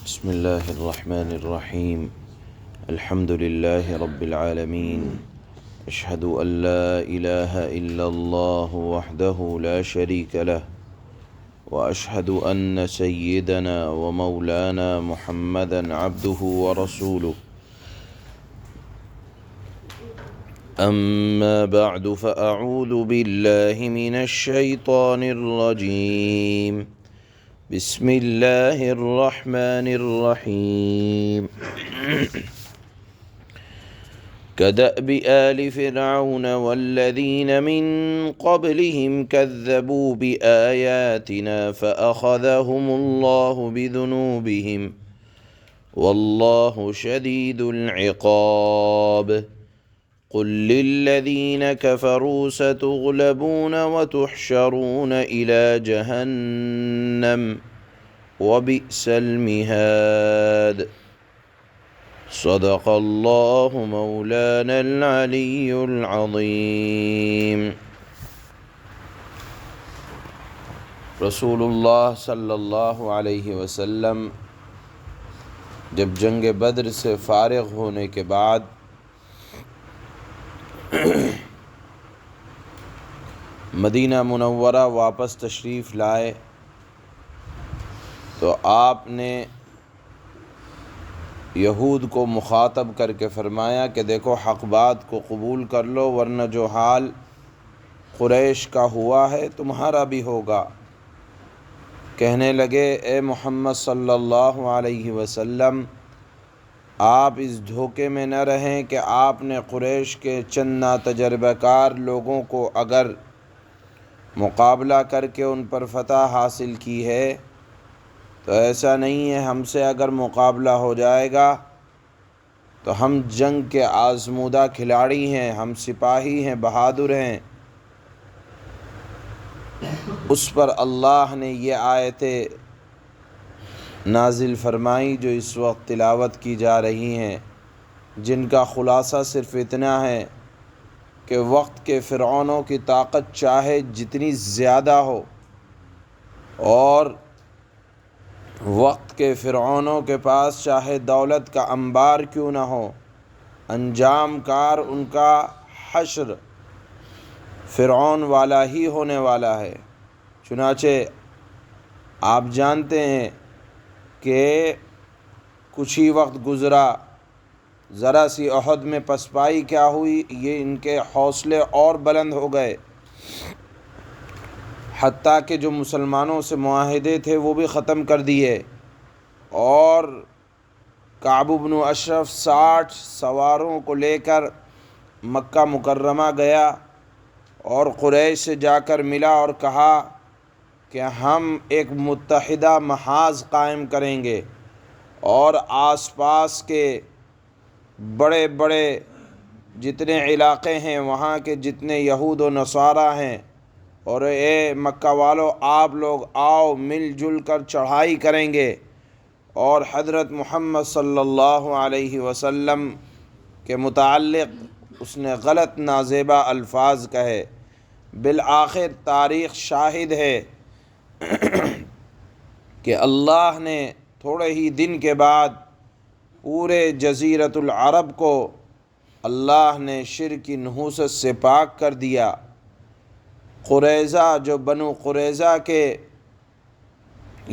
بسم الله الرحمن الرحيم. الحمد لله رب العالمين. أشهد أن لا إله إلا الله وحده لا شريك له، وأشهد أن سيدنا ومولانا محمدا عبده ورسوله. أما بعد فأعوذ بالله من الشيطان الرجيم. بسم الله الرحمن الرحيم. كدأب آل فرعون والذين من قبلهم كذبوا بآياتنا فأخذهم الله بذنوبهم والله شديد العقاب. قل للذين كفروا ستغلبون وتحشرون إلى جهنم وبئس المهاد. صدق الله مولانا العلي العظيم. رسول اللہ صلی اللہ علیہ وسلم جب جنگ بدر سے فارغ ہونے کے بعد مدینہ منورہ واپس تشریف لائے تو آپ نے یہود کو مخاطب کر کے فرمایا کہ دیکھو، حق بات کو قبول کر لو، ورنہ جو حال قریش کا ہوا ہے تمہارا بھی ہوگا۔ کہنے لگے، اے محمد صلی اللہ علیہ وسلم، آپ اس دھوکے میں نہ رہیں کہ آپ نے قریش کے چند ناتجربہ کار لوگوں کو اگر مقابلہ کر کے ان پر فتح حاصل کی ہے تو ایسا نہیں ہے۔ ہم سے اگر مقابلہ ہو جائے گا تو ہم جنگ کے آزمودہ کھلاڑی ہیں، ہم سپاہی ہیں، بہادر ہیں۔ اس پر اللہ نے یہ آیتیں نازل فرمائی جو اس وقت تلاوت کی جا رہی ہیں، جن کا خلاصہ صرف اتنا ہے کہ وقت کے فرعونوں کی طاقت چاہے جتنی زیادہ ہو، اور وقت کے فرعونوں کے پاس چاہے دولت کا انبار کیوں نہ ہو، انجام کار ان کا حشر فرعون والا ہی ہونے والا ہے۔ چنانچہ آپ جانتے ہیں کہ کچھ ہی وقت گزرا، ذرا سی احد میں پسپائی کیا ہوئی، یہ ان کے حوصلے اور بلند ہو گئے، حتیٰ کہ جو مسلمانوں سے معاہدے تھے وہ بھی ختم کر دیے، اور کعب بن اشرف 60 سواروں کو لے کر مکہ مکرمہ گیا اور قریش سے جا کر ملا اور کہا کہ ہم ایک متحدہ محاذ قائم کریں گے، اور آس پاس کے بڑے بڑے جتنے علاقے ہیں، وہاں کے جتنے یہود و نصارہ ہیں، اور اے مکہ والو، آپ لوگ آؤ، مل جل کر چڑھائی کریں گے۔ اور حضرت محمد صلی اللہ علیہ وسلم کے متعلق اس نے غلط نازیبہ الفاظ کہے۔ بالآخر تاریخ شاہد ہے کہ اللہ نے تھوڑے ہی دن کے بعد پورے جزیرۃ العرب کو اللہ نے شرک کی نحوست سے پاک کر دیا۔ قریظہ، جو بنو قریظہ کے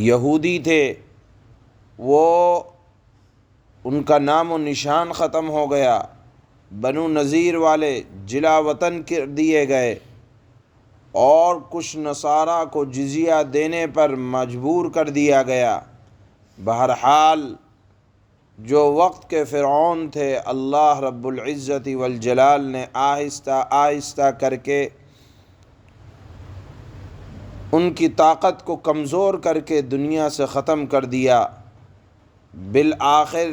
یہودی تھے، وہ ان کا نام و نشان ختم ہو گیا۔ بنو نذیر والے جلا وطن کر دیے گئے، اور کچھ نصارہ کو جزیہ دینے پر مجبور کر دیا گیا۔ بہرحال جو وقت کے فرعون تھے، اللہ رب العزت والجلال نے آہستہ آہستہ کر کے ان کی طاقت کو کمزور کر کے دنیا سے ختم کر دیا۔ بالآخر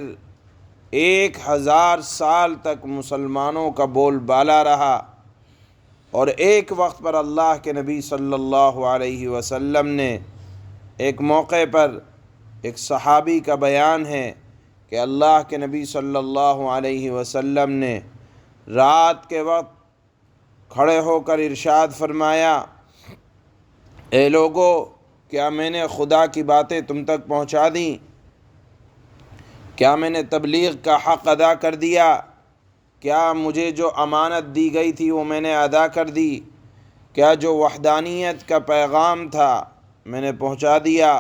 1000 سال تک مسلمانوں کا بول بالا رہا، اور ایک وقت پر اللہ کے نبی صلی اللہ علیہ وسلم نے ایک موقع پر، ایک صحابی کا بیان ہے کہ اللہ کے نبی صلی اللہ علیہ وسلم نے رات کے وقت کھڑے ہو کر ارشاد فرمایا، اے لوگو، کیا میں نے خدا کی باتیں تم تک پہنچا دیں؟ کیا میں نے تبلیغ کا حق ادا کر دیا؟ کیا مجھے جو امانت دی گئی تھی وہ میں نے ادا کر دی؟ کیا جو وحدانیت کا پیغام تھا میں نے پہنچا دیا؟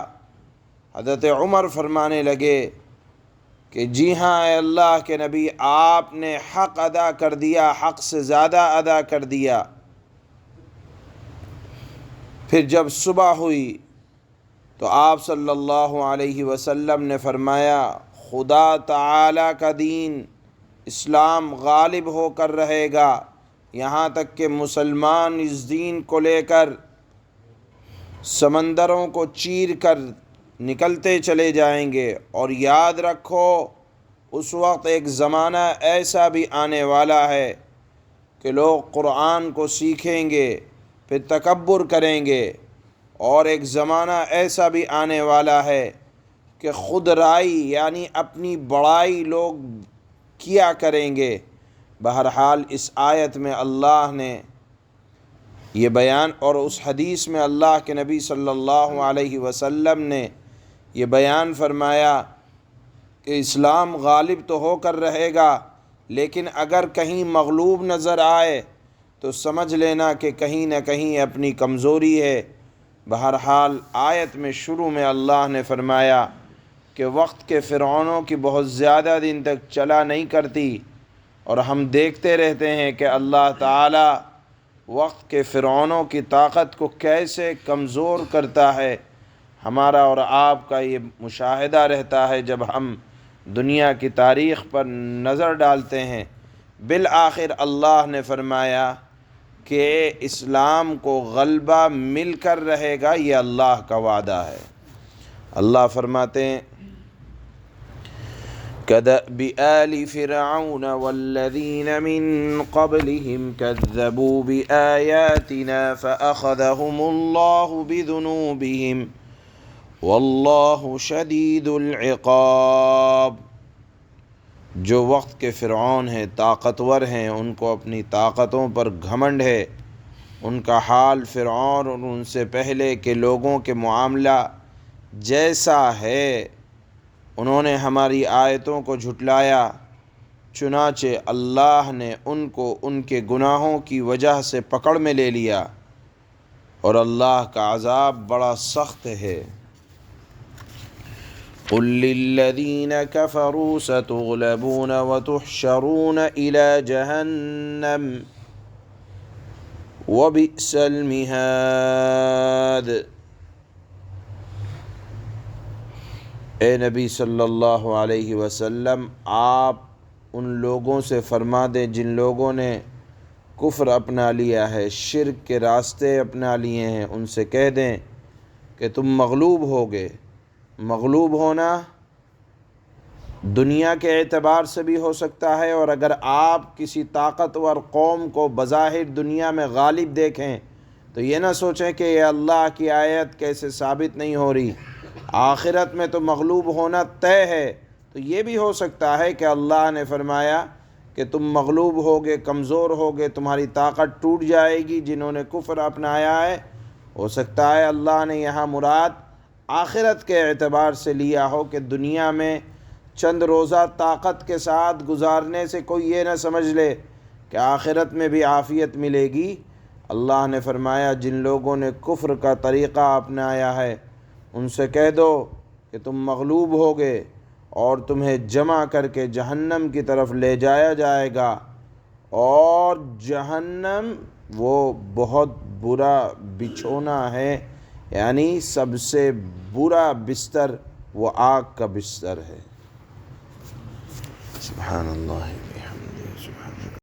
حضرت عمر فرمانے لگے کہ جی ہاں اے اللہ کے نبی، آپ نے حق ادا کر دیا، حق سے زیادہ ادا کر دیا۔ پھر جب صبح ہوئی تو آپ صلی اللہ علیہ وسلم نے فرمایا خدا تعالی کا دین اسلام غالب ہو کر رہے گا، یہاں تک کہ مسلمان اس دین کو لے کر سمندروں کو چیر کر نکلتے چلے جائیں گے۔ اور یاد رکھو اس وقت ایک زمانہ ایسا بھی آنے والا ہے کہ لوگ قرآن کو سیکھیں گے پھر تکبر کریں گے، اور ایک زمانہ ایسا بھی آنے والا ہے کہ خود رائی یعنی اپنی بڑائی لوگ کیا کریں گے۔ بہرحال اس آیت میں اللہ نے یہ بیان، اور اس حدیث میں اللہ کے نبی صلی اللہ علیہ وسلم نے یہ بیان فرمایا کہ اسلام غالب تو ہو کر رہے گا، لیکن اگر کہیں مغلوب نظر آئے تو سمجھ لینا کہ کہیں نہ کہیں اپنی کمزوری ہے۔ بہرحال آیت میں شروع میں اللہ نے فرمایا کہ وقت کے فرعونوں کی بہت زیادہ دن تک چلا نہیں کرتی، اور ہم دیکھتے رہتے ہیں کہ اللہ تعالی وقت کے فرعونوں کی طاقت کو کیسے کمزور کرتا ہے۔ ہمارا اور آپ کا یہ مشاہدہ رہتا ہے جب ہم دنیا کی تاریخ پر نظر ڈالتے ہیں۔ بالآخر اللہ نے فرمایا کہ اسلام کو غلبہ مل کر رہے گا، یہ اللہ کا وعدہ ہے۔ اللہ فرماتے ہیں كَدَأْبِ آلِ فِرْعَوْنَ وَالَّذِينَ مِن قَبْلِهِمْ كَذَّبُوا بِآيَاتِنَا فَأَخَذَهُمُ اللَّهُ بِذُنُوبِهِمْ وَاللَّهُ شَدِيدُ الْعِقَابِ۔ جو وقت کے فرعون ہیں، طاقتور ہیں، ان کو اپنی طاقتوں پر گھمنڈ ہے، ان کا حال فرعون اور ان سے پہلے کے لوگوں کے معاملہ جیسا ہے۔ انہوں نے ہماری آیتوں کو جھٹلایا، چنانچہ اللہ نے ان کو ان کے گناہوں کی وجہ سے پکڑ میں لے لیا، اور اللہ کا عذاب بڑا سخت ہے۔ قُل لِّلَّذِينَ كَفَرُوا سَتُغْلَبُونَ وَتُحْشَرُونَ إِلَىٰ جَهَنَّمَ وَبِئْسَ الْمِهَادُ۔ اے نبی صلی اللہ علیہ وسلم، آپ ان لوگوں سے فرما دیں جن لوگوں نے کفر اپنا لیا ہے، شرک کے راستے اپنا لیے ہیں، ان سے کہہ دیں کہ تم مغلوب ہوگے۔ مغلوب ہونا دنیا کے اعتبار سے بھی ہو سکتا ہے، اور اگر آپ کسی طاقتور قوم کو بظاہر دنیا میں غالب دیکھیں تو یہ نہ سوچیں کہ یہ اللہ کی آیت کیسے ثابت نہیں ہو رہی، آخرت میں تو مغلوب ہونا طے ہے۔ تو یہ بھی ہو سکتا ہے کہ اللہ نے فرمایا کہ تم مغلوب ہوگے، کمزور ہوگے، تمہاری طاقت ٹوٹ جائے گی۔ جنہوں نے کفر اپنایا ہے، ہو سکتا ہے اللہ نے یہاں مراد آخرت کے اعتبار سے لیا ہو کہ دنیا میں چند روزہ طاقت کے ساتھ گزارنے سے کوئی یہ نہ سمجھ لے کہ آخرت میں بھی عافیت ملے گی۔ اللہ نے فرمایا جن لوگوں نے کفر کا طریقہ اپنایا ہے ان سے کہہ دو کہ تم مغلوب ہوگے، اور تمہیں جمع کر کے جہنم کی طرف لے جایا جائے گا، اور جہنم وہ بہت برا بچھونا ہے، یعنی سب سے برا بستر وہ آگ کا بستر ہے۔ سبحان اللہ۔